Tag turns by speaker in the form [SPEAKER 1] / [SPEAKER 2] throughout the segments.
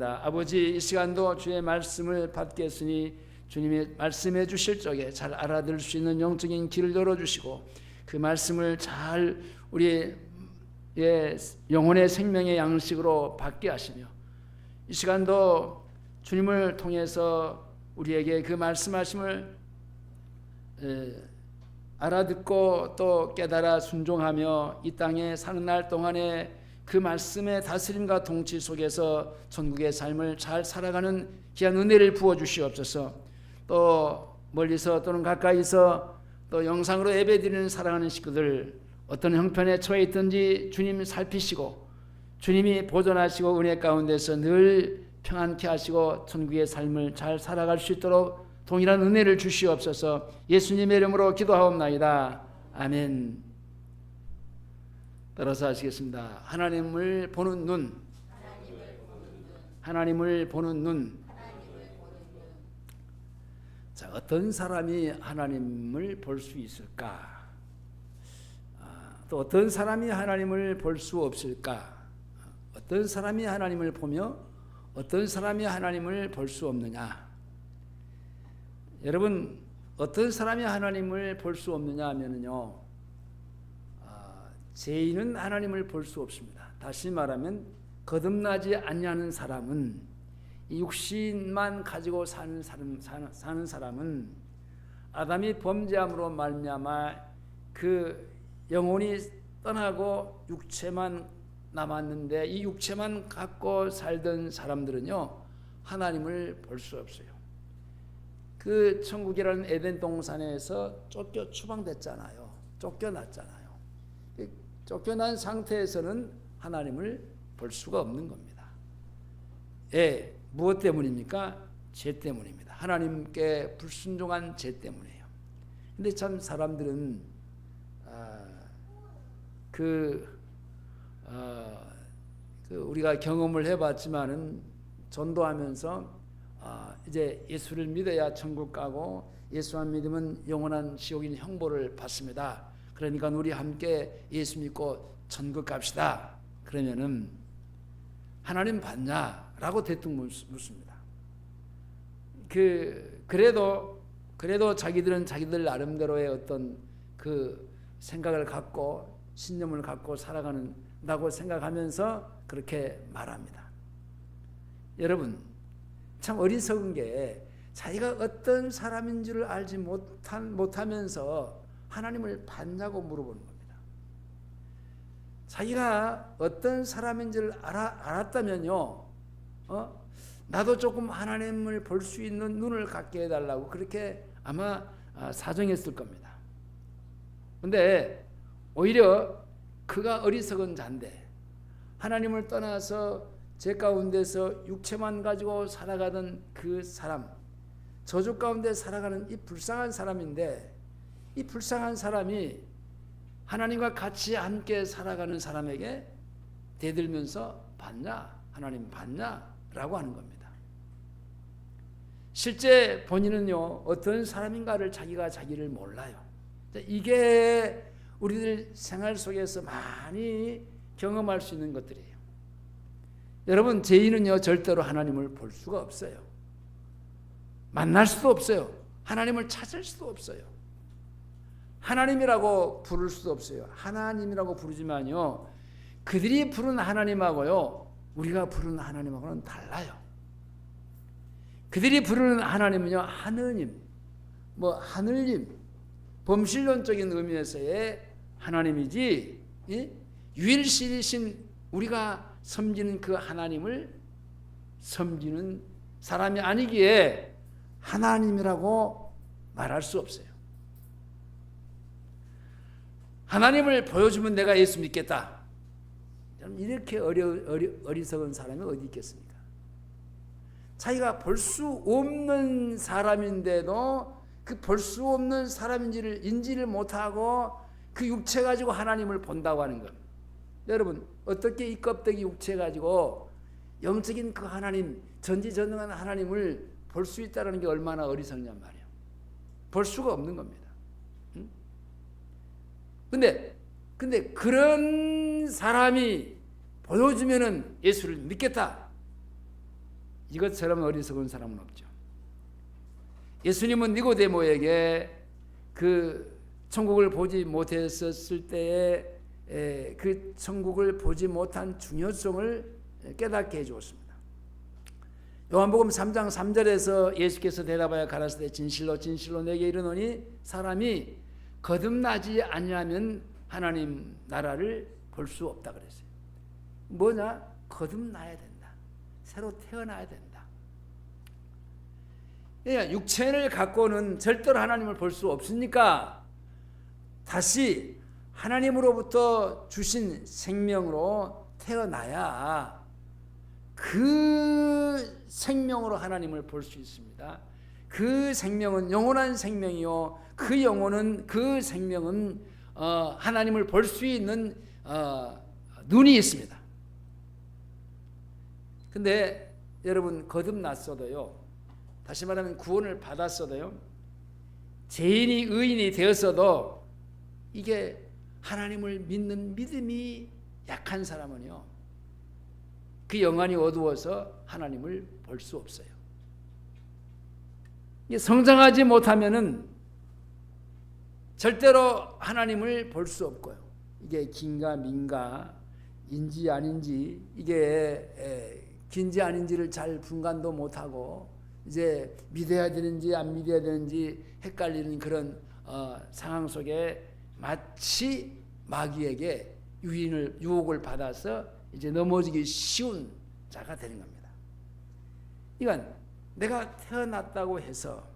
[SPEAKER 1] 아버지, 이 시간도 주의 말씀을 받겠으니 주님이 말씀해 주실 적에 잘 알아들을 수 있는 영적인 길을 열어주시고 그 말씀을 잘 우리의 영혼의 생명의 양식으로 받게 하시며 이 시간도 주님을 통해서 우리에게 그 말씀하심을 알아듣고 또 깨달아 순종하며 이 땅에 사는 날 동안에 그 말씀의 다스림과 통치 속에서 전국의 삶을 잘 살아가는 귀한 은혜를 부어주시옵소서. 또 멀리서 또는 가까이서 또 영상으로 예배드리는 사랑하는 식구들 어떤 형편에 처해 있든지 주님 살피시고 주님이 보존하시고 은혜 가운데서 늘 평안케 하시고 전국의 삶을 잘 살아갈 수 있도록 동일한 은혜를 주시옵소서. 예수님의 이름으로 기도하옵나이다. 아멘. 따라서 하시겠습니다. 하나님을 보는 눈. 하나님을 보는 눈. 자, 어떤 사람이 하나님을 볼 수 있을까? 또 어떤 사람이 하나님을 볼 수 없을까? 어떤 사람이 하나님을 보며 어떤 사람이 하나님을 볼 수 없느냐? 여러분, 어떤 사람이 하나님을 볼 수 없느냐 하면은요, 죄인은 하나님을 볼 수 없습니다. 다시 말하면 거듭나지 아니하는 사람은, 이 육신만 가지고 사는 사람은 아담이 범죄함으로 말미암아 그 영혼이 떠나고 육체만 남았는데 이 육체만 갖고 살던 사람들은요, 하나님을 볼 수 없어요. 그 천국이라는 에덴 동산에서 쫓겨 추방됐잖아요. 쫓겨났잖아요. 쫓겨난 상태에서는 하나님을 볼 수가 없는 겁니다. 무엇 때문입니까? 죄 때문입니다. 하나님께 불순종한 죄 때문이에요. 근데 참 사람들은 우리가 경험을 해봤지만은 전도하면서 이제 예수를 믿어야 천국 가고 예수만 믿으면 영원한 지옥인 형벌을 받습니다. 그러니까 우리 함께 예수 믿고 천국 갑시다. 그러면은 하나님 받냐라고 대충 묻습니다. 그래도 자기들은 자기들 나름대로의 어떤 그 생각을 갖고 신념을 갖고 살아가는다고 생각하면서 그렇게 말합니다. 여러분, 참 어리석은 게 자기가 어떤 사람인 줄을 알지 못하면서 하나님을 받냐고 물어보는 겁니다. 자기가 어떤 사람인 줄 알았다면요, 나도 조금 하나님을 볼 수 있는 눈을 갖게 해달라고 그렇게 아마 사정했을 겁니다. 근데 오히려 그가 어리석은 자인데 하나님을 떠나서 죄 가운데서 육체만 가지고 살아가던 그 사람, 저주 가운데 살아가는 이 불쌍한 사람인데 이 불쌍한 사람이 하나님과 같이 함께 살아가는 사람에게 대들면서 받냐? 하나님 받냐? 라고 하는 겁니다. 실제 본인은요, 어떤 사람인가를 자기를 몰라요. 이게 우리들 생활 속에서 많이 경험할 수 있는 것들이에요. 여러분, 죄인은요, 절대로 하나님을 볼 수가 없어요. 만날 수도 없어요. 하나님을 찾을 수도 없어요. 하나님이라고 부를 수도 없어요. 하나님이라고 부르지만요, 그들이 부른 하나님하고요, 우리가 부르는 하나님하고는 달라요. 그들이 부르는 하나님은요, 하느님, 하늘님, 범실론적인 의미에서의 하나님이지, 유일신이신 우리가 섬기는 그 하나님을 섬기는 사람이 아니기에 하나님이라고 말할 수 없어요. 하나님을 보여주면 내가 예수 믿겠다. 이렇게 어리석은 사람이 어디 있겠습니까? 자기가 볼 수 없는 사람인데도 그 볼 수 없는 사람인지를 인지를 못하고 그 육체 가지고 하나님을 본다고 하는 것. 여러분, 어떻게 이 껍데기 육체 가지고 영적인 그 하나님, 전지전능한 하나님을 볼 수 있다는 게 얼마나 어리석냔 말이에요. 볼 수가 없는 겁니다. 근데 그런 사람이 보여주면은 예수를 믿겠다. 이것처럼 어리석은 사람은 없죠. 예수님은 니고데모에게 그 천국을 보지 못했었을 때에 그 천국을 보지 못한 중요성을 깨닫게 해주었습니다. 요한복음 3장 3절에서 예수께서 대답하여 가라사대 진실로 진실로 내게 이르노니 사람이 거듭나지 아니하면 하나님 나라를 볼 수 없다 그랬어요. 뭐냐? 거듭나야 된다. 새로 태어나야 된다. 육체를 갖고는 절대로 하나님을 볼 수 없으니까 다시 하나님으로부터 주신 생명으로 태어나야 그 생명으로 하나님을 볼 수 있습니다. 그 생명은 영원한 생명이요, 그 생명은 하나님을 볼 수 있는 눈이 있습니다. 근데 여러분, 거듭났어도요, 다시 말하면 구원을 받았어도요, 죄인이 의인이 되었어도 이게 하나님을 믿는 믿음이 약한 사람은요, 그 영안이 어두워서 하나님을 볼 수 없어요. 성장하지 못하면은 절대로 하나님을 볼 수 없고요. 이게 긴가 민가인지 아닌지, 이게 긴지 아닌지를 잘 분간도 못하고 이제 믿어야 되는지 안 믿어야 되는지 헷갈리는 그런 상황 속에 마치 마귀에게 유혹을 받아서 이제 넘어지기 쉬운 자가 되는 겁니다. 이건 내가 태어났다고 해서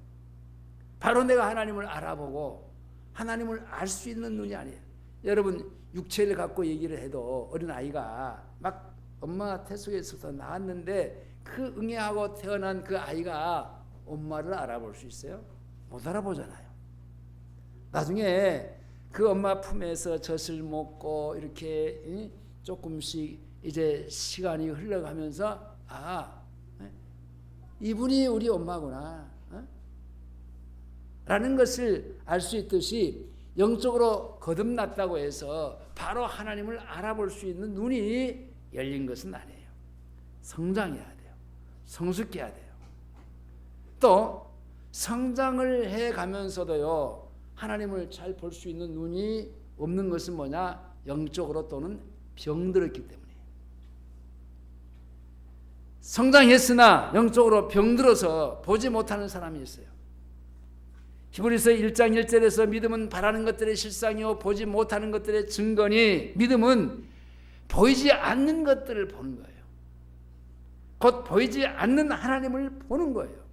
[SPEAKER 1] 바로 내가 하나님을 알아보고 하나님을 알 수 있는 눈이 아니에요. 여러분, 육체를 갖고 얘기를 해도 어린아이가 막 엄마 태 속에서 나왔는데 그 응애하고 태어난 그 아이가 엄마를 알아볼 수 있어요? 못 알아보잖아요. 나중에 그 엄마 품에서 젖을 먹고 이렇게 조금씩 이제 시간이 흘러가면서 이분이 우리 엄마구나 라는 것을 알 수 있듯이 영적으로 거듭났다고 해서 바로 하나님을 알아볼 수 있는 눈이 열린 것은 아니에요. 성장해야 돼요. 성숙해야 돼요. 또 성장을 해가면서도요, 하나님을 잘 볼 수 있는 눈이 없는 것은 뭐냐? 영적으로 또는 병들었기 때문이에요. 성장했으나 영적으로 병들어서 보지 못하는 사람이 있어요. 히브리서 1장 1절에서 믿음은 바라는 것들의 실상이요 보지 못하는 것들의 증거니, 믿음은 보이지 않는 것들을 보는 거예요. 곧 보이지 않는 하나님을 보는 거예요.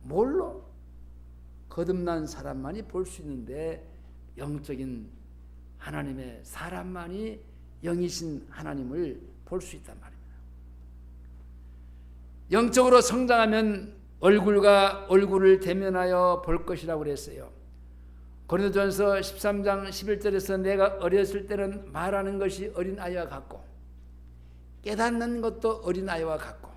[SPEAKER 1] 뭘로? 거듭난 사람만이 볼 수 있는데, 영적인 하나님의 사람만이 영이신 하나님을 볼 수 있단 말입니다. 영적으로 성장하면 얼굴과 얼굴을 대면하여 볼 것이라고 그랬어요. 고린도전서 13장 11절에서 내가 어렸을 때는 말하는 것이 어린아이와 같고 깨닫는 것도 어린아이와 같고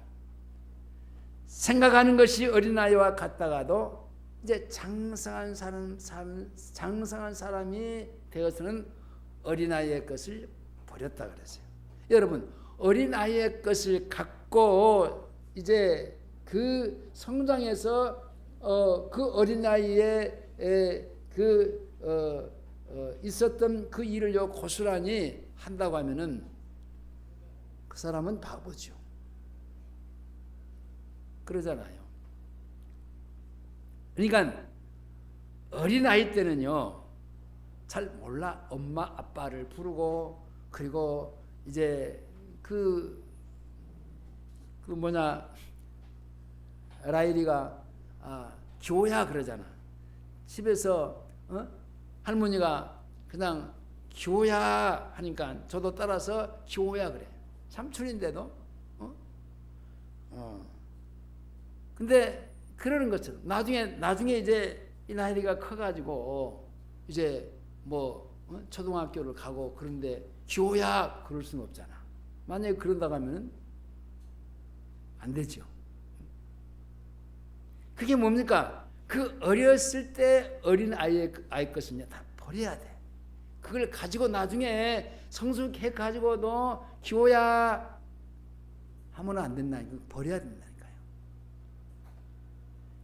[SPEAKER 1] 생각하는 것이 어린아이와 같다가도 이제 장성한 사람이 되어서는 어린아이의 것을 버렸다 그랬어요. 여러분, 어린아이의 것을 갖고 이제 그 성장에서 그 어린아이의 있었던 그 일을 고스란히 한다고 하면은 그 사람은 바보죠. 그러잖아요. 그러니까 어린아이 때는요, 잘 몰라. 엄마 아빠를 부르고, 그리고 이제 라일이가 교야 그러잖아. 집에서 할머니가 그냥 교야 하니까 저도 따라서 교야 그래. 삼촌인데도 근데 그러는 것처럼 나중에 이제 이 나일이가 커가지고 이제 초등학교를 가고 그런데 교야 그럴 수는 없잖아. 만약에 그런다고 하면 안 되죠. 그게 뭡니까? 그 어렸을 때 어린 아이 것은요, 다 버려야 돼. 그걸 가지고 나중에 성숙해 가지고도 기호야 하면 안 된다니까. 버려야 된다니까요.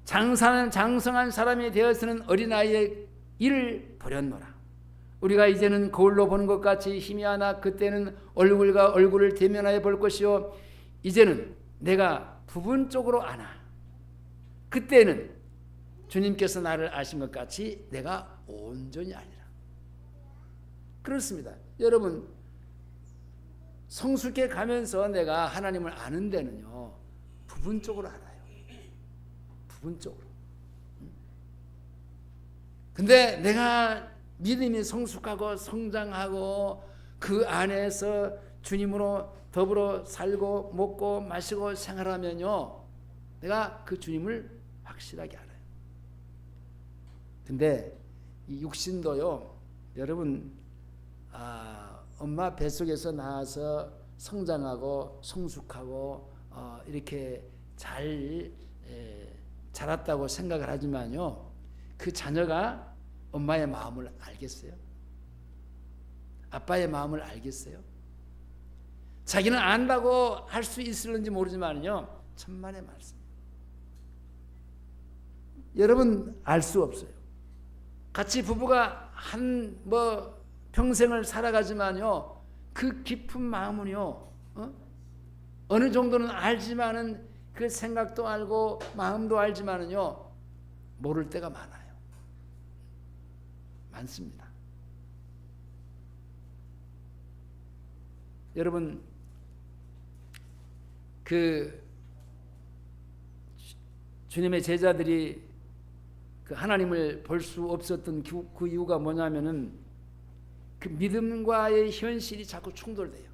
[SPEAKER 1] 장성한 사람이 되어서는 어린아이의 일을 버렸노라. 우리가 이제는 거울로 보는 것 같이 희미하나 그때는 얼굴과 얼굴을 대면하여 볼 것이요 이제는 내가 부분적으로 아나 그때는 주님께서 나를 아신 것 같이 내가 온전히 아니라. 그렇습니다. 여러분, 성숙해 가면서 내가 하나님을 아는 데는요 부분적으로 알아요. 부분적으로. 근데 내가 믿음이 성숙하고 성장하고 그 안에서 주님으로 더불어 살고 먹고 마시고 생활하면요 내가 그 주님을 확실하게 알아요. 근데 이 육신도요 여러분 엄마 뱃속에서 나와서 성장하고 성숙하고 이렇게 잘 자랐다고 생각을 하지만요 그 자녀가 엄마의 마음을 알겠어요? 아빠의 마음을 알겠어요? 자기는 안다고 할 수 있을는지 모르지만요 천만의 말씀. 여러분 알 수 없어요. 같이 부부가 평생을 살아가지만요 그 깊은 마음은요 어느 정도는 알지만은 그 생각도 알고 마음도 알지만은요 모를 때가 많아요. 많습니다. 여러분 그 주님의 제자들이 그 하나님을 볼 수 없었던 그 이유가 뭐냐면은 그 믿음과의 현실이 자꾸 충돌돼요.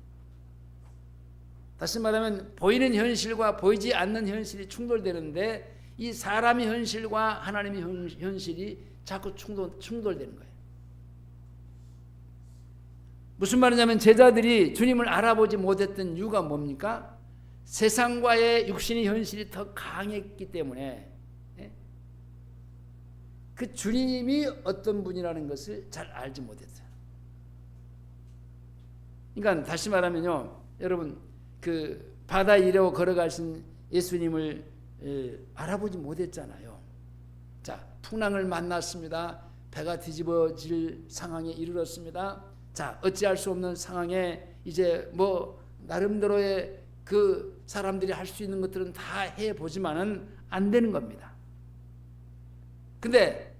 [SPEAKER 1] 다시 말하면 보이는 현실과 보이지 않는 현실이 충돌되는데 이 사람의 현실과 하나님의 현실이 자꾸 충돌되는 거예요. 무슨 말이냐면 제자들이 주님을 알아보지 못했던 이유가 뭡니까? 세상과의 육신의 현실이 더 강했기 때문에 그 주님이 어떤 분이라는 것을 잘 알지 못했어요. 그러니까 다시 말하면요 여러분 그 바다 위로 걸어가신 예수님을 알아보지 못했잖아요. 자, 풍랑을 만났습니다. 배가 뒤집어질 상황에 이르렀습니다. 자, 어찌할 수 없는 상황에 이제 나름대로의 그 사람들이 할 수 있는 것들은 다 해보지만은 안 되는 겁니다. 근데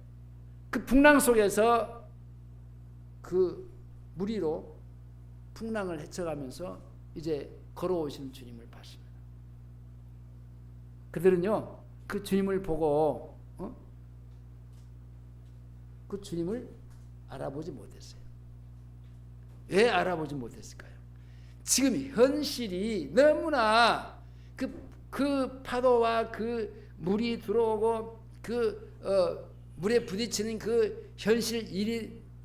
[SPEAKER 1] 그 풍랑 속에서 그 무리로 풍랑을 헤쳐가면서 이제 걸어오시는 주님을 봤습니다. 그들은요 그 주님을 보고 그 주님을 알아보지 못했어요. 왜 알아보지 못했을까요? 지금 현실이 너무나 그 파도와 그 물이 들어오고 물에 부딪히는 그 현실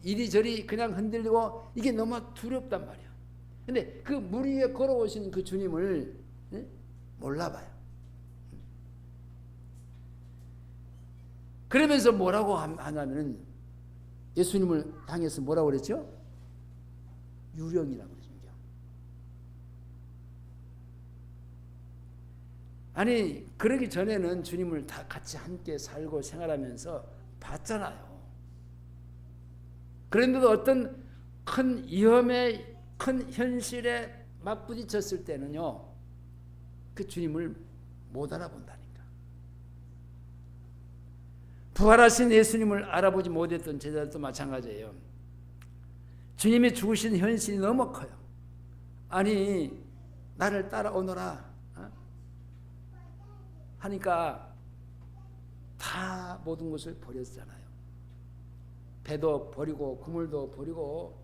[SPEAKER 1] 이리저리 그냥 흔들리고 이게 너무 두렵단 말이야. 근데 그 물 위에 걸어오시는 그 주님을 몰라봐요. 그러면서 뭐라고 하냐면은 예수님을 향해서 뭐라고 그랬죠? 유령이라고 그랬죠. 아니 그러기 전에는 주님을 다 같이 함께 살고 생활하면서 봤잖아요. 그런데도 어떤 큰 위험에 큰 현실에 맞부딪혔을 때는요 그 주님을 못 알아본다니까. 부활하신 예수님을 알아보지 못했던 제자들도 마찬가지예요. 주님이 죽으신 현실이 너무 커요. 아니 나를 따라오너라 하니까 다 모든 것을 버렸잖아요. 배도 버리고 그물도 버리고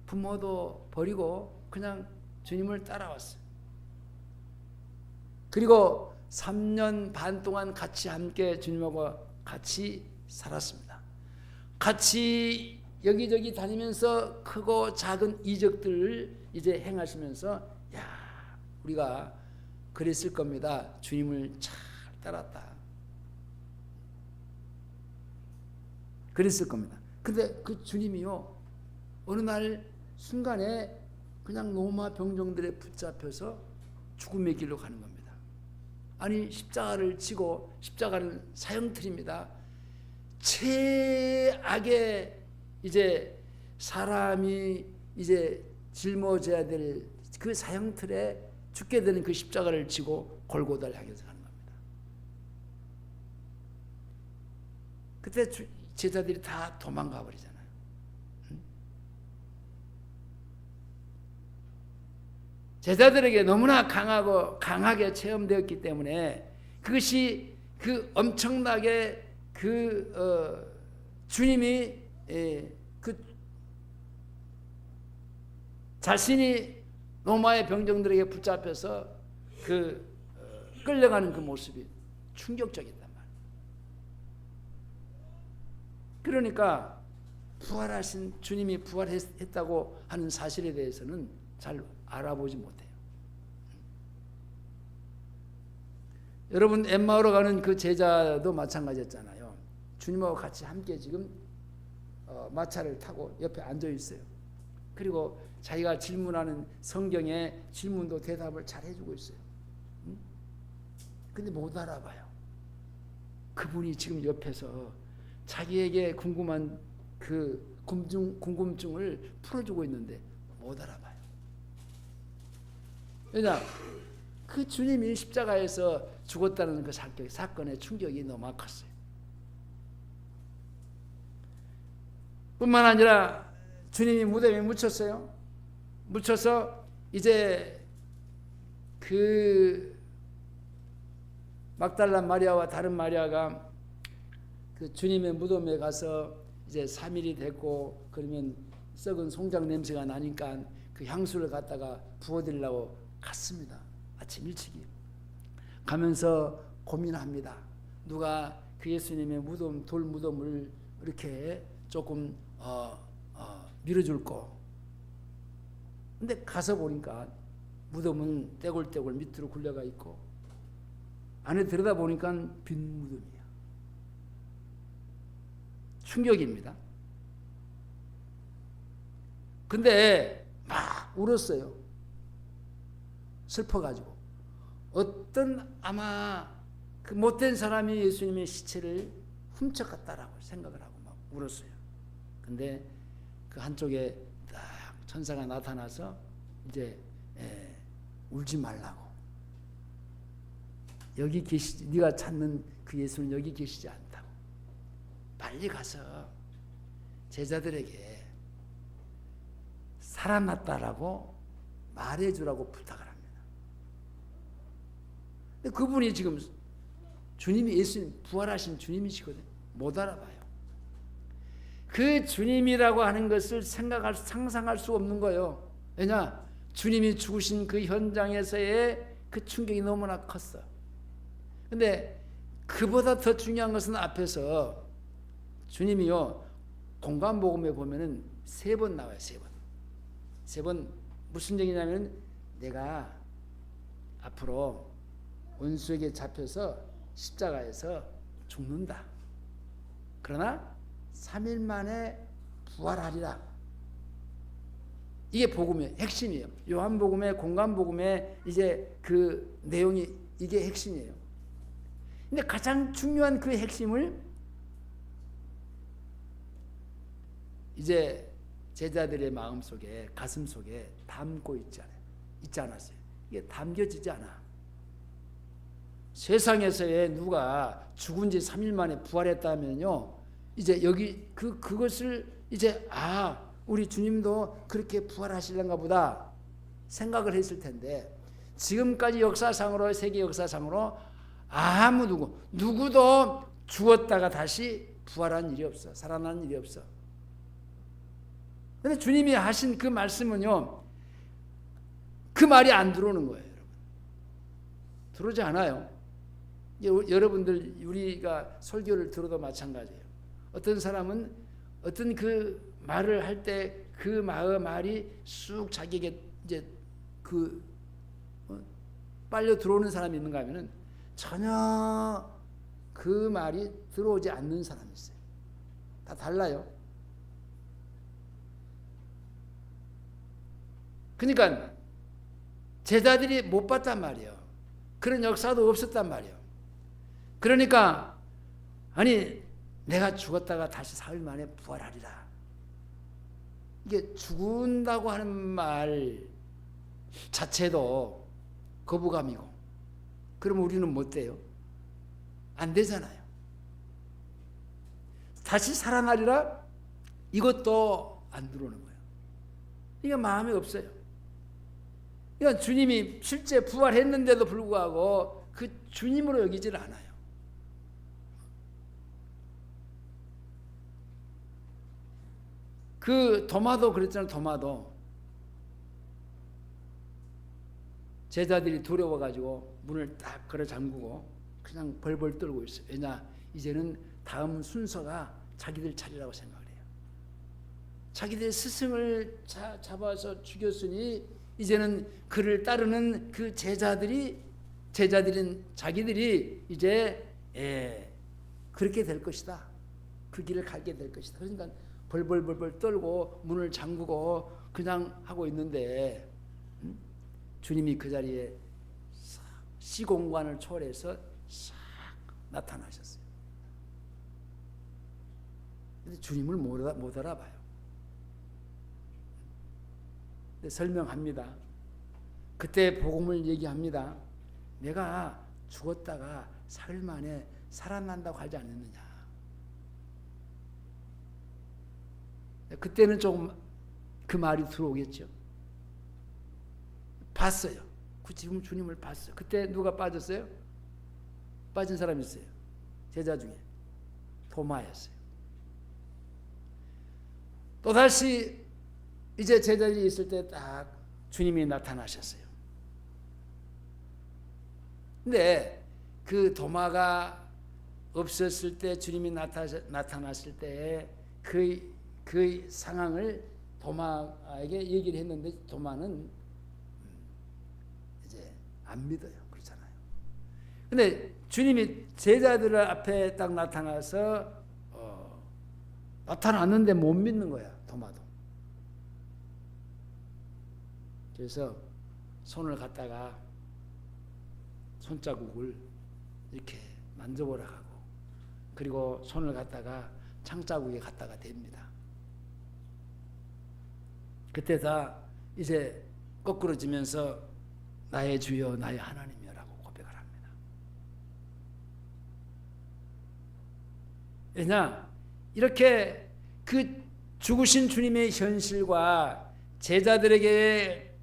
[SPEAKER 1] 부모도 버리고 그냥 주님을 따라왔어요. 그리고 3년 반 동안 같이 함께 주님하고 같이 살았습니다. 같이 여기저기 다니면서 크고 작은 이적들을 이제 행하시면서 우리가 그랬을 겁니다. 주님을 잘 따랐다. 그랬을 겁니다. 근데 그 주님이요 어느 날 순간에 그냥 로마 병정들에 붙잡혀서 죽음의 길로 가는 겁니다. 아니 십자가를 지고, 십자가는 사형틀입니다. 최악의 이제 사람이 이제 짊어져야 될 그 사형틀에 죽게 되는 그 십자가를 지고 골고다를 향해서 가는 겁니다. 그때 제자들이 다 도망가 버리잖아요. 제자들에게 너무나 강하게 체험되었기 때문에 그것이 그 엄청나게 주님이 자신이 로마의 병정들에게 붙잡혀서 끌려가는 그 모습이 충격적이단 말이에요. 그러니까 부활하신 주님이 부활했다고 하는 사실에 대해서는 잘 알아보지 못해요. 여러분 엠마오로 가는 그 제자도 마찬가지였잖아요. 주님하고 같이 함께 지금 마차를 타고 옆에 앉아 있어요. 그리고 자기가 질문하는 성경의 질문도 대답을 잘 해주고 있어요. 근데 못 알아봐요. 그분이 지금 옆에서 자기에게 궁금한 그 궁금증을 풀어주고 있는데 못 알아봐요. 왜냐? 그 주님이 십자가에서 죽었다는 그 사건의 충격이 너무 컸어요. 뿐만 아니라 주님이 무덤에 묻혀서 이제 그 막달라 마리아와 다른 마리아가 그 주님의 무덤에 가서 이제 3일이 됐고 그러면 썩은 송장 냄새가 나니까 그 향수를 갖다가 부어드리려고 갔습니다. 아침 일찍이 가면서 고민합니다. 누가 그 예수님의 무덤, 돌 무덤을 이렇게 조금 밀어줄까? 근데 가서 보니까 무덤은 떼굴떼굴 밑으로 굴려가 있고 안에 들여다 보니까 빈 무덤이야. 충격입니다. 근데 막 울었어요. 슬퍼가지고. 어떤 아마 그 못된 사람이 예수님의 시체를 훔쳐갔다라고 생각을 하고 막 울었어요. 근데 그 한쪽에 딱 천사가 나타나서 이제 울지 말라고. 여기 계시지, 네가 찾는 그 예수는 여기 계시지 않다고. 빨리 가서 제자들에게 살아났다라고 말해주라고 부탁을 합니다. 근데 그분이 지금 주님이 예수님 부활하신 주님이시거든요. 못 알아봐요. 그 주님이라고 하는 것을 상상할 수 없는 거예요. 왜냐? 주님이 죽으신 그 현장에서의 그 충격이 너무나 컸어. 근데 그보다 더 중요한 것은 앞에서 주님이요 공간복음에 보면은 3번 나와요. 3번 무슨 얘기냐면 내가 앞으로 원수에게 잡혀서 십자가에서 죽는다. 그러나 3일 만에 부활하리라. 이게 복음의 핵심이에요. 요한복음의 공간복음의 이제 그 내용이 이게 핵심이에요. 근데 가장 중요한 그 핵심을 이제 제자들의 마음속에 가슴속에 담고 있지 않았어요. 이게 담겨지지 않아. 세상에서의 누가 죽은 지 3일 만에 부활했다면요. 이제 여기 그것을 이제 우리 주님도 그렇게 부활하실런가 보다 생각을 했을 텐데 지금까지 역사상으로 세계 역사상으로 아무 누구도 죽었다가 다시 부활한 일이 없어. 살아난 일이 없어. 그런데 주님이 하신 그 말씀은요. 그 말이 안 들어오는 거예요. 여러분. 들어오지 않아요. 여러분들 우리가 설교를 들어도 마찬가지예요. 어떤 사람은 어떤 그 말을 할 때 그 말이 쑥 자기에게 이제 빨려 들어오는 사람이 있는가 하면은 전혀 그 말이 들어오지 않는 사람이 있어요. 다 달라요. 그러니까 제자들이 못 봤단 말이에요. 그런 역사도 없었단 말이에요. 그러니까 아니 내가 죽었다가 다시 사흘 만에 부활하리라. 이게 죽은다고 하는 말 자체도 거부감이고, 그럼 우리는 못 돼요? 안 되잖아요. 다시 살아나리라? 이것도 안 들어오는 거예요. 이게 마음에 없어요. 그러니까 주님이 실제 부활했는데도 불구하고 그 주님으로 여기질 않아요. 그 도마도 그랬잖아요. 도마도 제자들이 두려워가지고 문을 딱 걸어 잠그고 그냥 벌벌 떨고 있어요. 왜냐? 이제는 다음 순서가 자기들 차례라고 생각을 해요. 자기들 스승을 잡아서 죽였으니 이제는 그를 따르는 그 제자들인 자기들이 이제 그렇게 될 것이다. 그 길을 가게 될 것이다. 그러니까 벌벌 떨고 문을 잠그고 그냥 하고 있는데 주님이 그 자리에 시공간을 초월해서 싹 나타나셨어요. 근데 주님을 못 알아봐요. 근데 설명합니다. 그때 복음을 얘기합니다. 내가 죽었다가 사흘 만에 살아난다고 하지 않았느냐. 그때는 조금 그 말이 들어오겠죠. 봤어요. 지금 주님을 봤어요. 그때 누가 빠졌어요? 빠진 사람이 있어요. 제자 중에 도마였어요. 또다시 이제 제자들이 있을 때 딱 주님이 나타나셨어요. 근데 그 도마가 없었을 때 주님이 나타났을 때 그 상황을 도마에게 얘기를 했는데 도마는 이제 안 믿어요. 그렇잖아요. 근데 주님이 제자들 앞에 딱 나타나서 나타났는데 못 믿는 거야. 도마도. 그래서 손을 갖다가 손자국을 이렇게 만져보라 하고, 그리고 손을 갖다가 창자국에 갖다가 댑니다. 그때 다 이제 거꾸러지면서 나의 주여 나의 하나님이라고 고백을 합니다. 왜냐? 이렇게 그 죽으신 주님의 현실과 제자들에게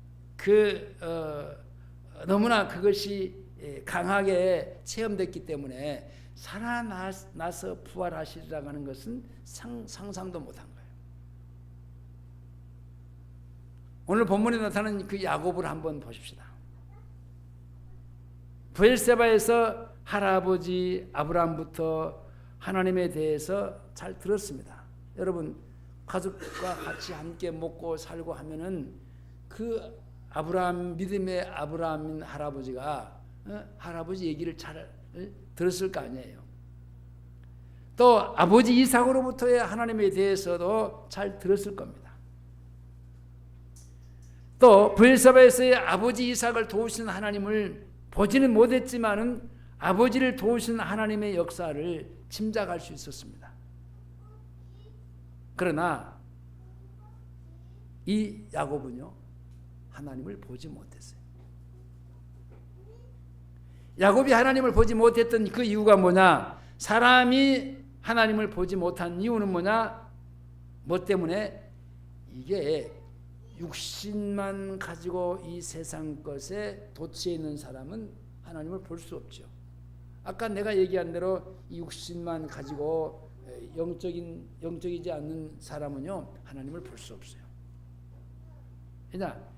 [SPEAKER 1] 너무나 그것이 강하게 체험됐기 때문에 살아나서 부활하시리라고 하는 것은 상상도 못한 거예요. 오늘 본문에 나타난 그 야곱을 한번 보십시다. 브엘세바에서 할아버지 아브라함부터 하나님에 대해서 잘 들었습니다. 여러분 가족과 같이 함께 먹고 살고 하면은 그 아브라함, 믿음의 아브라함인 할아버지가 할아버지 얘기를 잘 들었을 거 아니에요. 또 아버지 이삭으로부터의 하나님에 대해서도 잘 들었을 겁니다. 또 브엘세바에서의 아버지 이삭을 도우시는 하나님을 보지는 못했지만은 아버지를 도우시는 하나님의 역사를 짐작할 수 있었습니다. 그러나 이 야곱은요, 하나님을 보지 못했어요. 야곱이 하나님을 보지 못했던 그 이유가 뭐냐? 사람이 하나님을 보지 못한 이유는 뭐냐? 뭐 때문에? 이게 육신만 가지고 이 세상 것에 도취해 있는 사람은 하나님을 볼 수 없죠. 아까 내가 얘기한 대로 이 육신만 가지고 영적이지 않는 사람은요, 하나님을 볼 수 없어요. 왜냐?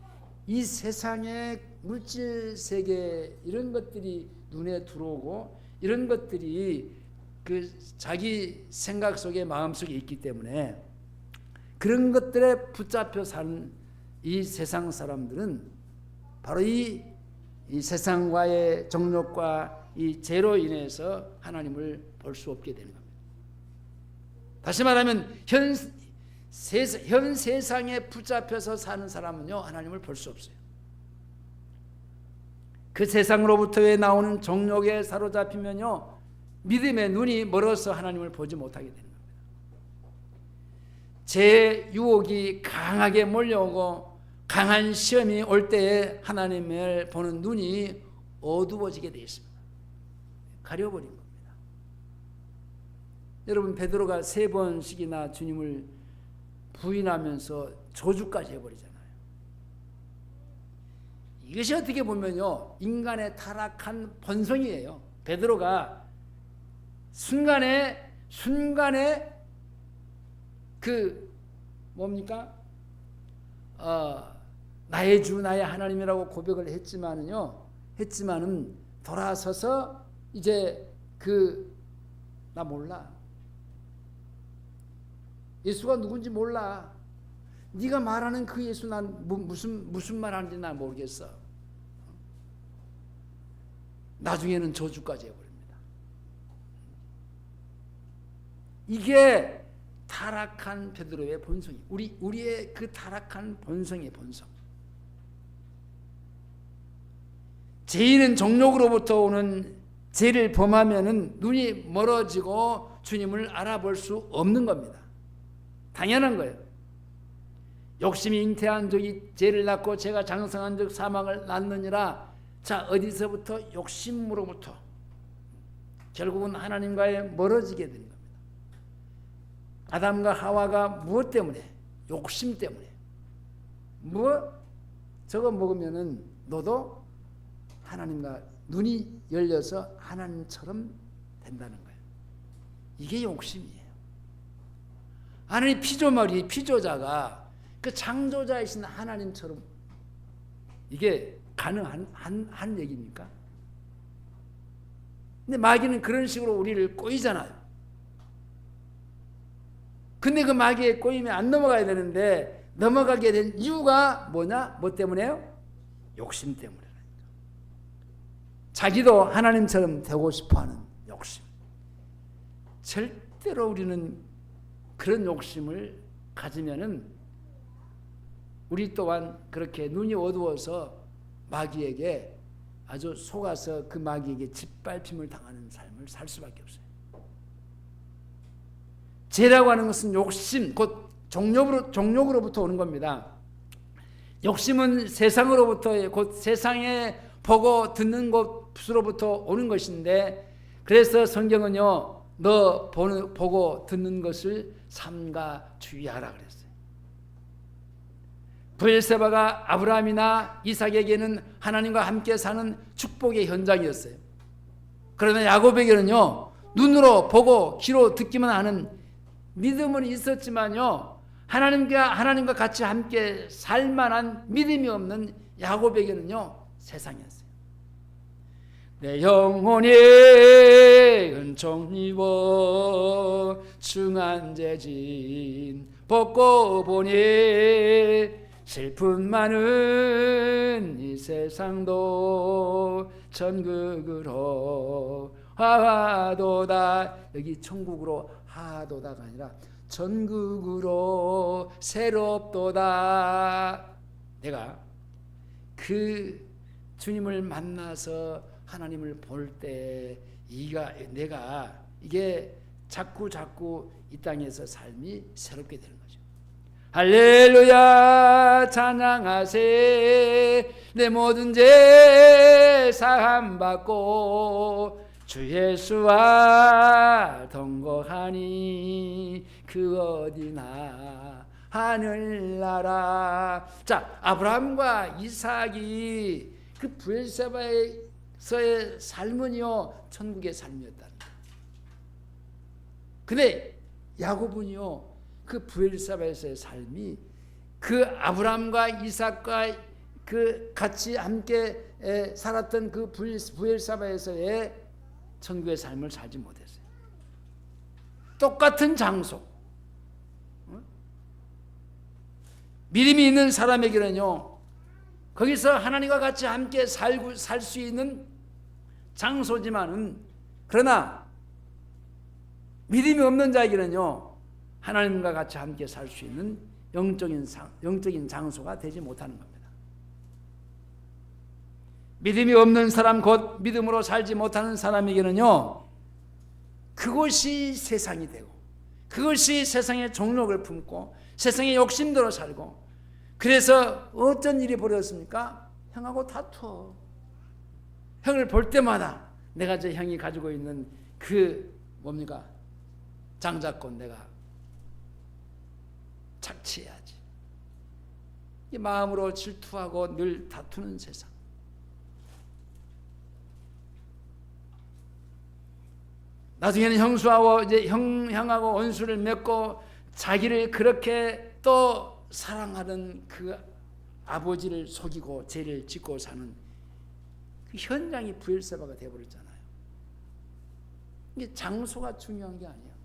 [SPEAKER 1] 이 세상의 물질 세계 이런 것들이 눈에 들어오고 이런 것들이 그 자기 생각 속에 마음 속에 있기 때문에 그런 것들에 붙잡혀 사는 이 세상 사람들은 바로 이 세상과의 정욕과 이 죄로 인해서 하나님을 볼 수 없게 되는 겁니다. 다시 말하면 현 세상에 붙잡혀서 사는 사람은요, 하나님을 볼 수 없어요. 그 세상으로부터의 나오는 정욕에 사로잡히면요, 믿음의 눈이 멀어서 하나님을 보지 못하게 되는 겁니다. 제 유혹이 강하게 몰려오고 강한 시험이 올 때에 하나님을 보는 눈이 어두워지게 되어 있습니다. 가려버린 겁니다. 여러분, 베드로가 3번씩이나 주님을 부인하면서 저주까지 해버리잖아요. 이것이 어떻게 보면요, 인간의 타락한 본성이에요. 베드로가 순간에 그 뭡니까? 나의 주 나의 하나님이라고 고백을 했지만은 돌아서서 이제 나 몰라. 예수가 누군지 몰라. 네가 말하는 그 예수 난 무슨 말하는지 난 모르겠어. 나중에는 저주까지 해버립니다. 이게 타락한 베드로의 본성이, 우리의 그 타락한 본성의 본성. 죄인은 정욕으로부터 오는 죄를 범하면은 눈이 멀어지고 주님을 알아볼 수 없는 겁니다. 당연한 거예요. 욕심이 잉태한 적이 죄를 낳고 죄가 장성한 적 사망을 낳느니라. 자, 어디서부터? 욕심으로부터 결국은 하나님과의 멀어지게 되는 겁니다. 아담과 하와가 무엇 때문에? 욕심 때문에. 저거 먹으면은 너도 하나님과 눈이 열려서 하나님처럼 된다는 거예요. 이게 욕심이에요. 하나님 피조자가 그 창조자이신 하나님처럼, 이게 가능한 얘기입니까? 근데 마귀는 그런 식으로 우리를 꼬이잖아요. 근데 그 마귀의 꼬임에 안 넘어가야 되는데 넘어가게 된 이유가 뭐냐? 뭐 때문에요? 욕심 때문에. 자기도 하나님처럼 되고 싶어하는 욕심. 절대로 우리는 그런 욕심을 가지면은 우리 또한 그렇게 눈이 어두워서 마귀에게 아주 속아서 그 마귀에게 짓밟힘을 당하는 삶을 살 수밖에 없어요. 죄라고 하는 것은 욕심, 곧 정욕으로부터 오는 겁니다. 욕심은 세상으로부터, 곧 세상에 보고 듣는 것으로부터 오는 것인데, 그래서 성경은요, 너 보고 듣는 것을 삼가 주의하라 그랬어요. 브엘세바가 아브라함이나 이삭에게는 하나님과 함께 사는 축복의 현장이었어요. 그러나 야곱에게는요, 눈으로 보고 귀로 듣기만 하는 믿음은 있었지만요, 하나님과 같이 함께 살 만한 믿음이 없는 야곱에게는요, 세상이었어요. 내 영혼이 은총 입어 중한 재진 벗고 보니 슬픔 많은 이 세상도 천국으로 하도다. 여기 천국으로 하도다가 아니라 전국으로 새롭도다. 내가 그 주님을 만나서 하나님을 볼 때 내가 이게 자꾸 이 땅에서 삶이 새롭게 되는 거죠. 할렐루야 찬양하세. 내 모든 죄 사함 받고 주 예수와 동거하니 그 어디나 하늘나라. 자, 아브라함과 이삭이 그 브엘세바에서의 삶은요, 천국의 삶이었다. 근데 야곱은요, 그 브엘세바에서의 삶이 그 아브라함과 이삭과 그 같이 함께 살았던 그 브엘세바에서의 천국의 삶을 살지 못했어요. 똑같은 장소. 믿음이 있는 사람에게는요, 거기서 하나님과 같이 함께 살 수 있는 장소지만은, 그러나 믿음이 없는 자에게는요, 하나님과 같이 함께 살 수 있는 영적인 장소가 되지 못하는 겁니다. 믿음이 없는 사람, 곧 믿음으로 살지 못하는 사람에게는요, 그것이 세상이 되고, 그것이 세상의 종력을 품고 세상의 욕심대로 살고, 그래서 어떤 일이 벌어졌습니까? 형하고 다투어. 형을 볼 때마다 내가 저 형이 가지고 있는 그 뭡니까? 장자권 내가 착취해야지. 이 마음으로 질투하고 늘 다투는 세상. 나중에는 형수하고 이제 형하고 원수를 맺고 자기를 그렇게 또 사랑하는 그 아버지를 속이고 죄를 짓고 사는 그 현장이 브엘세바가 되어버렸잖아요. 이게 장소가 중요한 게 아니에요.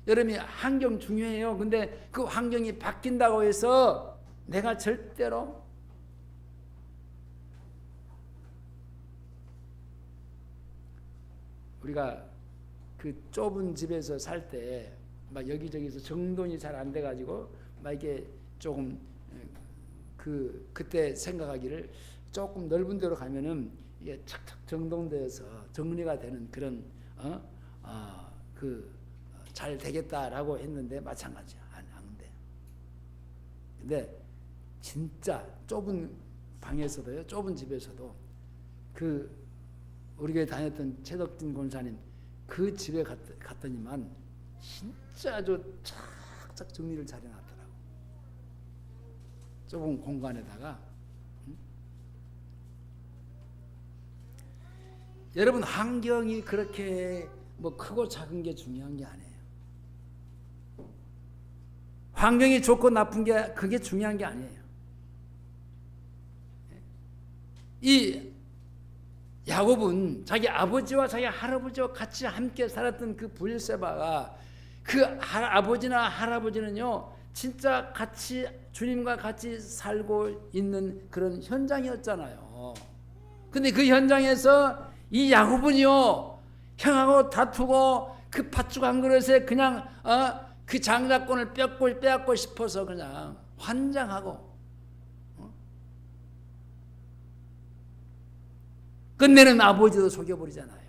[SPEAKER 1] 여러분이 환경 중요해요. 근데 그 환경이 바뀐다고 해서 내가 절대로 우리가 그 좁은 집에서 살 때 막 여기저기서 정돈이 잘 안 돼가지고 막 이게 조금 그때 생각하기를 조금 넓은 데로 가면은 이게 착착 정돈되어서 정리가 되는 그런 잘 되겠다라고 했는데 마찬가지야. 안 돼. 근데 진짜 좁은 방에서도요, 좁은 집에서도 그 우리 교회 다녔던 최덕진 권사님 그 집에 갔더니만 진짜 아주 착착 정리를 잘 해놨더라고. 좁은 공간에다가. 여러분, 환경이 그렇게 뭐 크고 작은 게 중요한 게 아니에요. 환경이 좋고 나쁜 게 그게 중요한 게 아니에요. 이 야곱은 자기 아버지와 자기 할아버지와 같이 함께 살았던 그 브엘세바가 그 아버지나 할아버지는요 진짜 같이 주님과 같이 살고 있는 그런 현장이었잖아요. 근데 그 현장에서 이 야곱은요 형하고 다투고 그 팥죽 한 그릇에 그냥 그 장자권을 빼앗고 싶어서 그냥 환장하고 끝내는 아버지도 속여버리잖아요.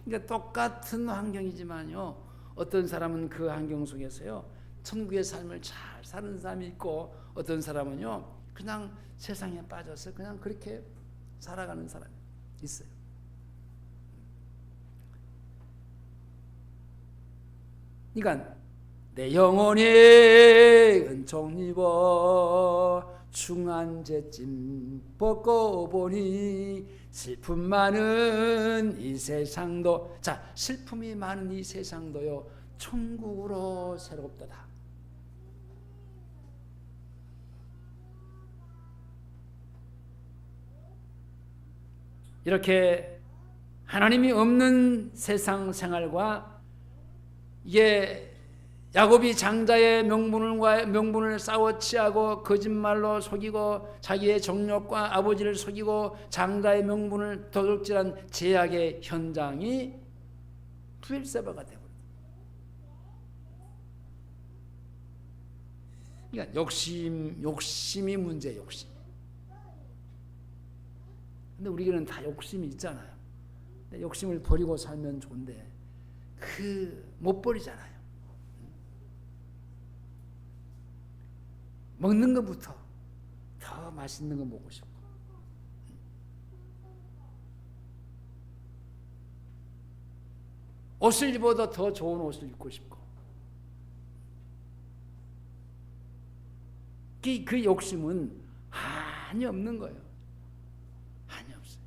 [SPEAKER 1] 그러니까 똑같은 환경이지만요 어떤 사람은 그 환경 속에서요 천국의 삶을 잘 사는 사람이 있고 어떤 사람은요 그냥 세상에 빠져서 그냥 그렇게 살아가는 사람이 있어요. 그러니까 내 영혼이 은총 입어 중한 죄짐 벗고 보니 슬픔 많은 이 세상도, 자, 슬픔이 많은 이 세상도요 천국으로 새롭도다. 이렇게 하나님이 없는 세상 생활과 이게 야곱이 장자의 명분을 싸워 취하고 거짓말로 속이고 자기의 정욕과 아버지를 속이고 장자의 명분을 도둑질한 죄악의 현장이 브엘세바가 되고, 그러니까 욕심이 문제예요. 욕심. 근데 우리에게는 다 욕심이 있잖아요. 근데 욕심을 버리고 살면 좋은데 못 버리잖아요. 먹는 것부터 더 맛있는 거 먹고 싶고, 옷을 입어도 더 좋은 옷을 입고 싶고, 그 욕심은 한이 없는 거예요. 한이 없어요.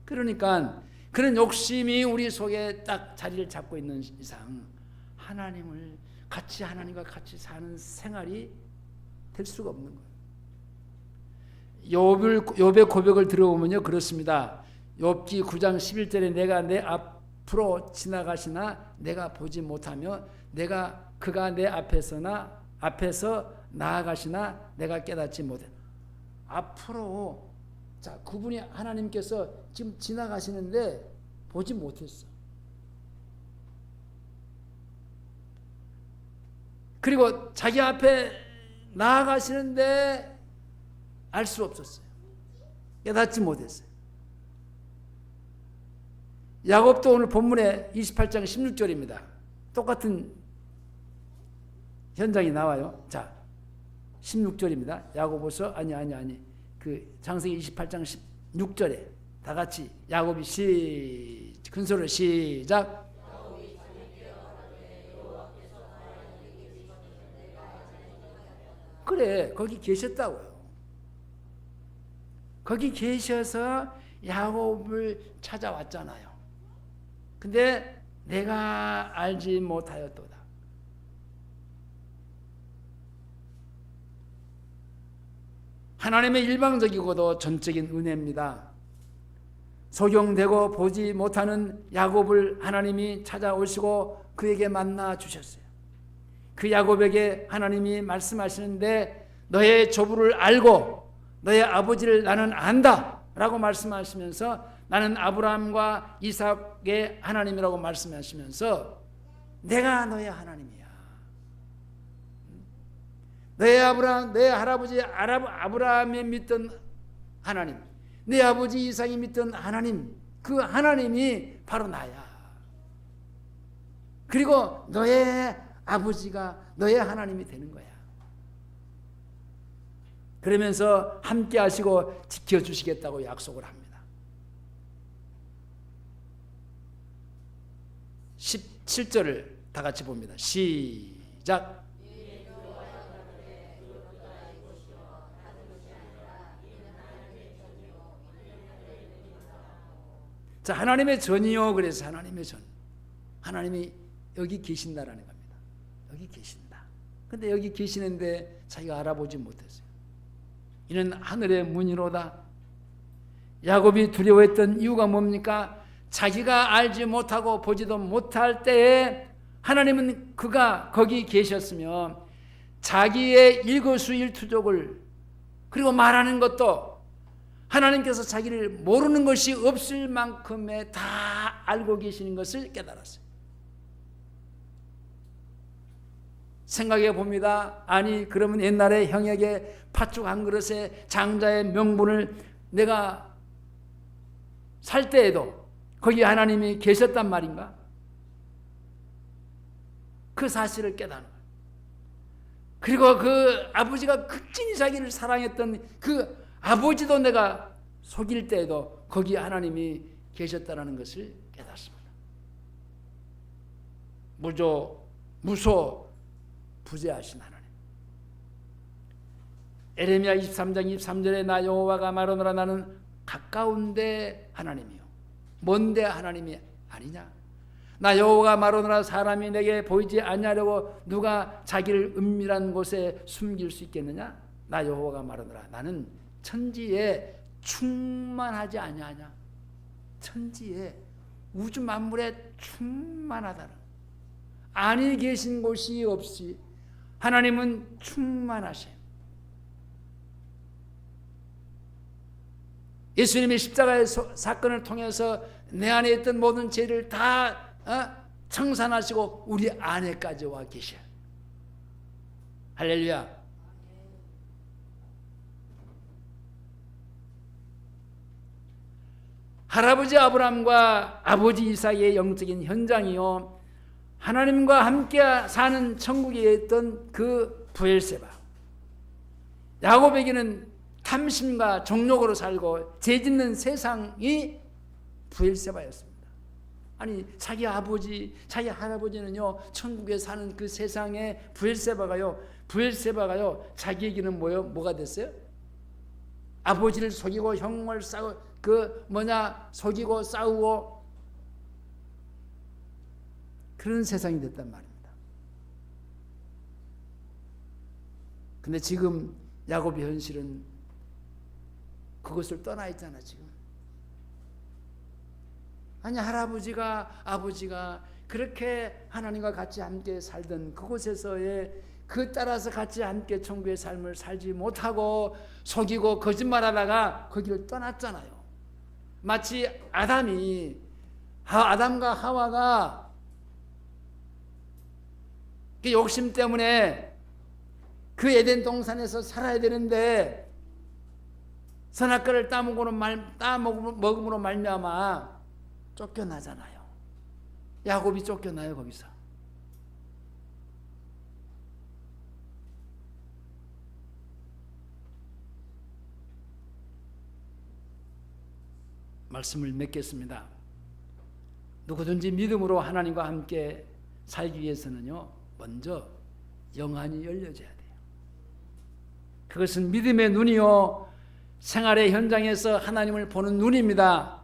[SPEAKER 1] 그러니까 그런 욕심이 우리 속에 딱 자리를 잡고 있는 이상 하나님과 같이 사는 생활이 될 수가 없는 거예요. 욥의 고백을 들어보면요 그렇습니다. 욥기 9장 11절에 내가 내 앞으로 지나가시나 내가 보지 못하며 그가 내 앞에서 나아가시나 내가 깨닫지 못해. 앞으로, 자, 그분이 하나님께서 지금 지나가시는데 보지 못했어. 그리고 자기 앞에 나아가시는데 알 수 없었어요. 깨닫지 못했어요. 야곱도 오늘 본문에 28장 16절입니다. 똑같은 현장이 나와요. 자, 16절입니다. 야고보서 아니 그 창세기 28장 16절에 다 같이 야곱이 큰 소리로 시작. 그래, 거기 계셨다고요. 거기 계셔서 야곱을 찾아왔잖아요. 근데 내가 알지 못하였도다. 하나님의 일방적이고도 전적인 은혜입니다. 소경되고 보지 못하는 야곱을 하나님이 찾아오시고 그에게 만나 주셨어요. 그 야곱에게 하나님이 말씀하시는데 너의 조부를 알고 너의 아버지를 나는 안다 라고 말씀하시면서 나는 아브라함과 이삭의 하나님이라고 말씀하시면서 내가 너의 하나님이야. 내 할아버지 아브라함이 믿던 하나님, 내 아버지 이삭이 믿던 하나님, 그 하나님이 바로 나야. 그리고 너의 아버지가 너의 하나님이 되는 거야. 그러면서 함께 하시고 지켜주시겠다고 약속을 합니다. 17절을 다 같이 봅니다. 시작. 자, 하나님의 전이요. 그래서 하나님의 전. 하나님이 여기 계신다라는 겁니다. 여기 계신다. 근데 여기 계시는데 자기가 알아보지 못했어요. 이는 하늘의 문이로다. 야곱이 두려워했던 이유가 뭡니까? 자기가 알지 못하고 보지도 못할 때에 하나님은 그가 거기 계셨으면 자기의 일거수일투족을 그리고 말하는 것도 하나님께서 자기를 모르는 것이 없을 만큼의 다 알고 계시는 것을 깨달았어요. 생각해 봅니다. 아니 그러면 옛날에 형에게 팥죽 한 그릇에 장자의 명분을 내가 살 때에도 거기 하나님이 계셨단 말인가? 그 사실을 깨닫는 거예요. 그리고 그 아버지가 극진히 자기를 사랑했던 그 아버지도 내가 속일 때에도 거기 하나님이 계셨다는 것을 깨닫습니다. 무소 부재하신 하나님. 에레미야 23장 23절에 나 여호와가 말하노라 나는 가까운데 하나님이요 먼데 하나님이 아니냐. 나 여호와가 말하노라 사람이 내게 보이지 아니하려고 누가 자기를 은밀한 곳에 숨길 수 있겠느냐. 나 여호와가 말하노라 나는 천지에 충만하지 아니하냐. 천지에 우주 만물에 충만하다는 아니 계신 곳이 없이 하나님은 충만하심. 예수님이 십자가의 사건을 통해서 내 안에 있던 모든 죄를 다 청산하시고 우리 안에까지 와 계셔. 할렐루야. 할아버지 아브라함과 아버지 이삭의 영적인 현장이요 하나님과 함께 사는 천국에 있던 그 브엘세바. 야곱에게는 탐심과 정욕으로 살고 죄짓는 세상이 브엘세바였습니다. 아니 자기 아버지 자기 할아버지는요 천국에 사는 그 세상에 브엘세바가요 자기에게는 뭐가 됐어요? 아버지를 속이고 형을 속이고 싸우고 그런 세상이 됐단 말입니다. 근데 지금 야곱의 현실은 그것을 떠나 있잖아 지금. 아니 아버지가 그렇게 하나님과 같이 함께 살던 그곳에서의 따라서 같이 함께 천국의 삶을 살지 못하고 속이고 거짓말하다가 거기를 떠났잖아요. 마치 아담과 하와가 그 욕심 때문에 그 에덴 동산에서 살아야 되는데 선악과를 따먹음으로 말미암아 쫓겨나잖아요. 야곱이 쫓겨나요 거기서. 말씀을 맺겠습니다. 누구든지 믿음으로 하나님과 함께 살기 위해서는요, 먼저 영안이 열려져야 돼요. 그것은 믿음의 눈이요, 생활의 현장에서 하나님을 보는 눈입니다.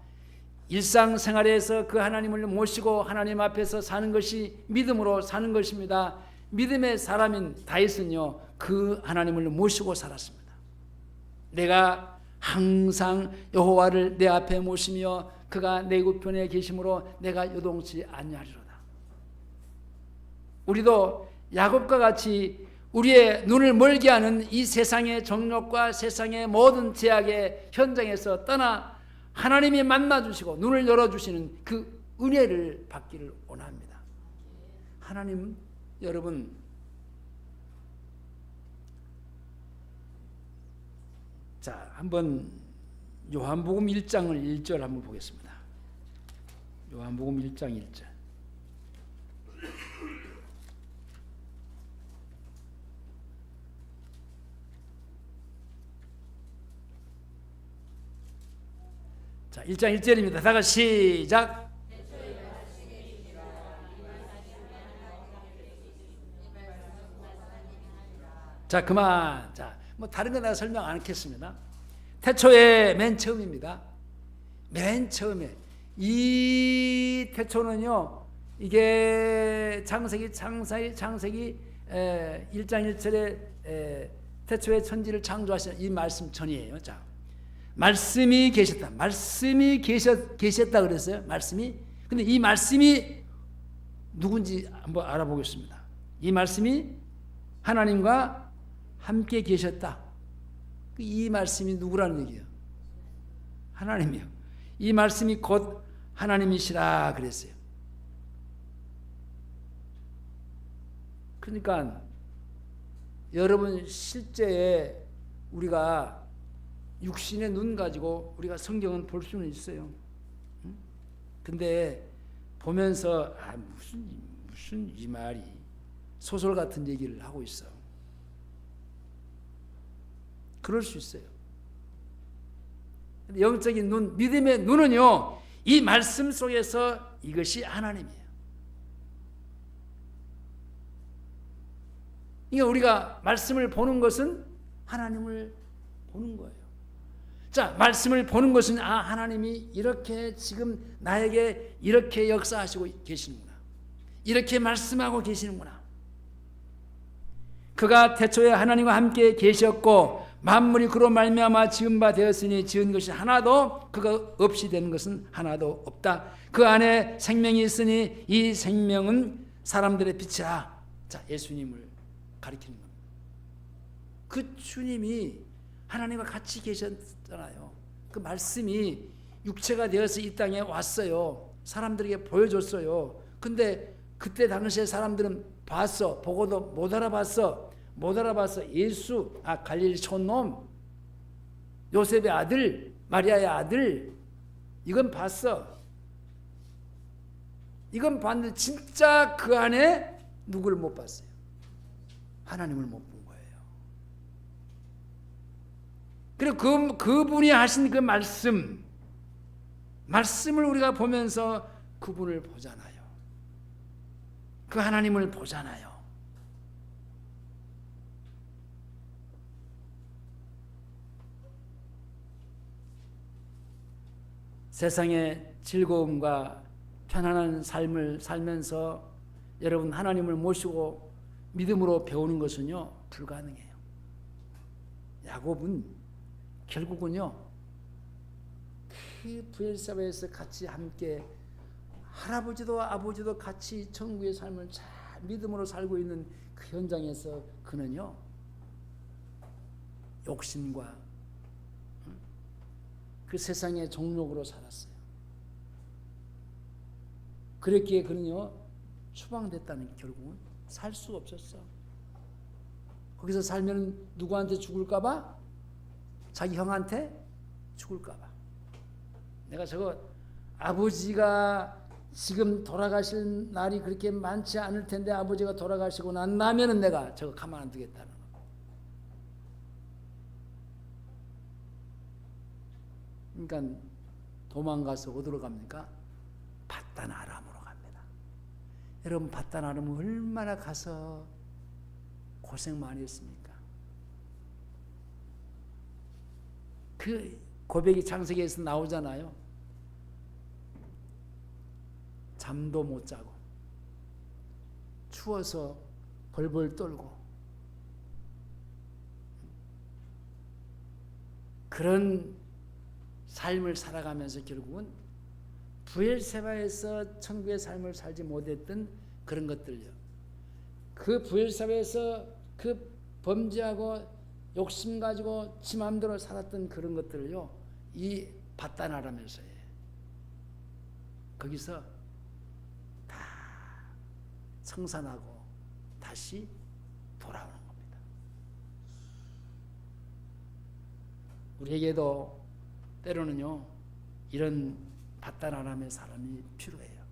[SPEAKER 1] 일상생활에서 그 하나님을 모시고 하나님 앞에서 사는 것이 믿음으로 사는 것입니다. 믿음의 사람인 다윗은요, 그 하나님을 모시고 살았습니다. 내가 항상 여호와를 내 앞에 모시며 그가 내 우편에 계심으로 내가 요동치 아니하리로다. 우리도 야곱과 같이 우리의 눈을 멀게 하는 이 세상의 정욕과 세상의 모든 제약의 현장에서 떠나 하나님이 만나주시고 눈을 열어주시는 그 은혜를 받기를 원합니다. 하나님, 여러분, 자, 한번 요한복음 1장을 1절 한번 보겠습니다. 요한복음 1장 1절. 자, 1장 1절입니다. 다 같이 시작. 자, 그만. 자, 뭐 다른 거 내가 설명 안 하겠습니다. 태초에 맨 처음입니다. 맨 처음에 이 태초는요, 이게 창세기 1장 1절에 태초에 천지를 창조하신 이 말씀 전이에요. 자, 말씀이 계셨다. 말씀이 계셨다 그랬어요. 말씀이. 근데 이 말씀이 누군지 한번 알아보겠습니다. 이 말씀이 하나님과 함께 계셨다. 이 말씀이 누구라는 얘기예요? 하나님이요. 이 말씀이 곧 하나님이시라 그랬어요. 그러니까 여러분, 실제에 우리가 육신의 눈 가지고 우리가 성경은 볼 수는 있어요. 근데 보면서 무슨 이 말이 소설 같은 얘기를 하고 있어. 그럴 수 있어요. 영적인 눈, 믿음의 눈은요, 이 말씀 속에서 이것이 하나님이에요. 그러니까 우리가 말씀을 보는 것은 하나님을 보는 거예요. 자, 말씀을 보는 것은 하나님이 이렇게 지금 나에게 이렇게 역사하시고 계시는구나. 이렇게 말씀하고 계시는구나. 그가 태초에 하나님과 함께 계셨고 만물이 그로 말미암아 지은 바 되었으니 지은 것이 하나도 그가 없이 되는 것은 하나도 없다. 그 안에 생명이 있으니 이 생명은 사람들의 빛이라. 자, 예수님을 가리키는 겁니다. 그 주님이 하나님과 같이 계셨잖아요. 그 말씀이 육체가 되어서 이 땅에 왔어요. 사람들에게 보여줬어요. 근데 그때 당시에 사람들은 봤어. 보고도 못 알아봤어. 예수, 갈릴리 촌놈, 요셉의 아들, 마리아의 아들, 이건 봤어. 이건 봤는데 진짜 그 안에 누구를 못 봤어요? 하나님을 못 본 거예요. 그리고 그분이 하신 그 말씀을 우리가 보면서 그분을 보잖아요. 그 하나님을 보잖아요. 세상의 즐거움과 편안한 삶을 살면서 여러분 하나님을 모시고 믿음으로 배우는 것은요, 불가능해요. 야곱은 결국은요, 그 브엘사바에서 같이 함께 할아버지도 아버지도 같이 천국의 삶을 잘 믿음으로 살고 있는 그 현장에서 그는요, 욕심과 그 세상의 정욕으로 살았어요. 그랬기에 그는요, 추방됐다는, 결국은 살 수가 없었어. 거기서 살면 누구한테 죽을까 봐? 자기 형한테? 죽을까 봐. 내가 저거 아버지가 지금 돌아가실 날이 그렇게 많지 않을 텐데 아버지가 돌아가시고 난 다음에는 내가 저거 가만 안 두겠다는 거. 그러니까 도망가서 어디로 갑니까? 바단 아람으로 갑니다. 여러분 바단 아람은 얼마나 가서 고생 많이 했습니까? 그 고백이 창세기에서 나오잖아요. 잠도 못 자고 추워서 벌벌 떨고 그런 삶을 살아가면서 결국은 브엘세바에서 천국의 삶을 살지 못했던 그런 것들요. 그 브엘세바에서 그 범죄하고 욕심 가지고 지 마음대로 살았던 그런 것들을요. 이 바단 아람에서 거기서 다 청산하고 다시 돌아오는 겁니다. 우리에게도 때로는요 이런 바단 아람의 사람이 필요해요.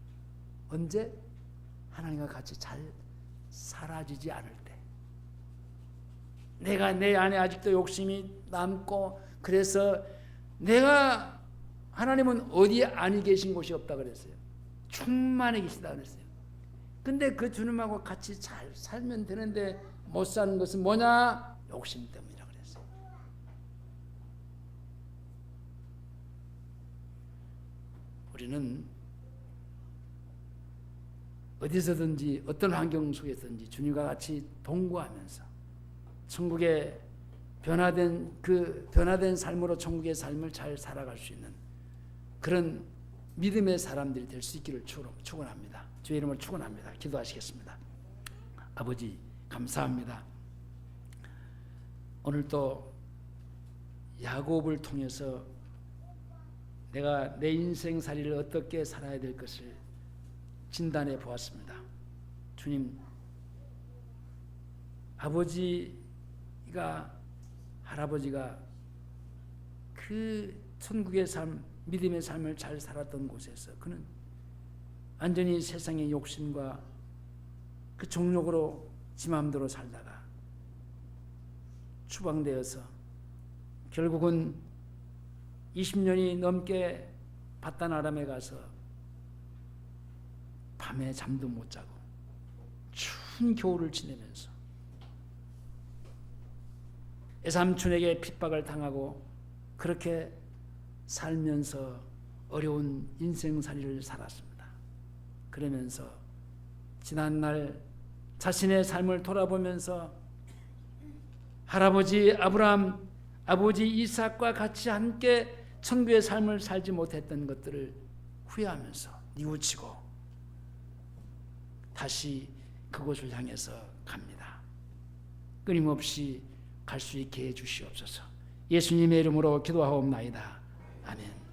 [SPEAKER 1] 언제? 하나님과 같이 잘 사라지지 않을 때. 내가 내 안에 아직도 욕심이 남고 그래서 내가 하나님은 어디에 아니 계신 곳이 없다 그랬어요. 충만히 계시다 그랬어요. 근데 그 주님하고 같이 잘 살면 되는데 못 사는 것은 뭐냐? 욕심 때문이라 그랬어요. 우리는 어디서든지 어떤 환경 속에서든지 주님과 같이 동거하면서 천국의 변화된 삶으로 천국의 삶을 잘 살아갈 수 있는 그런 믿음의 사람들이 될 수 있기를 축원합니다. 주의 이름을 축원합니다. 기도하시겠습니다. 아버지 감사합니다. 오늘 또 야곱을 통해서 내가 내 인생살이를 어떻게 살아야 될 것을 진단해 보았습니다. 주님, 할아버지가 그 천국의 삶, 믿음의 삶을 잘 살았던 곳에서 그는 완전히 세상의 욕심과 그 정욕으로 지 마음대로 살다가 추방되어서 결국은 20년이 넘게 바단 아람에 가서 밤에 잠도 못 자고 추운 겨울을 지내면서 애삼촌에게 핍박을 당하고 그렇게 살면서 어려운 인생살이를 살았습니다. 그러면서 지난날 자신의 삶을 돌아보면서 할아버지 아브라함, 아버지 이삭과 같이 함께 천국의 삶을 살지 못했던 것들을 후회하면서 뉘우치고 다시 그곳을 향해서 갑니다. 끊임없이 갈 수 있게 해 주시옵소서. 예수님의 이름으로 기도하옵나이다. 아멘.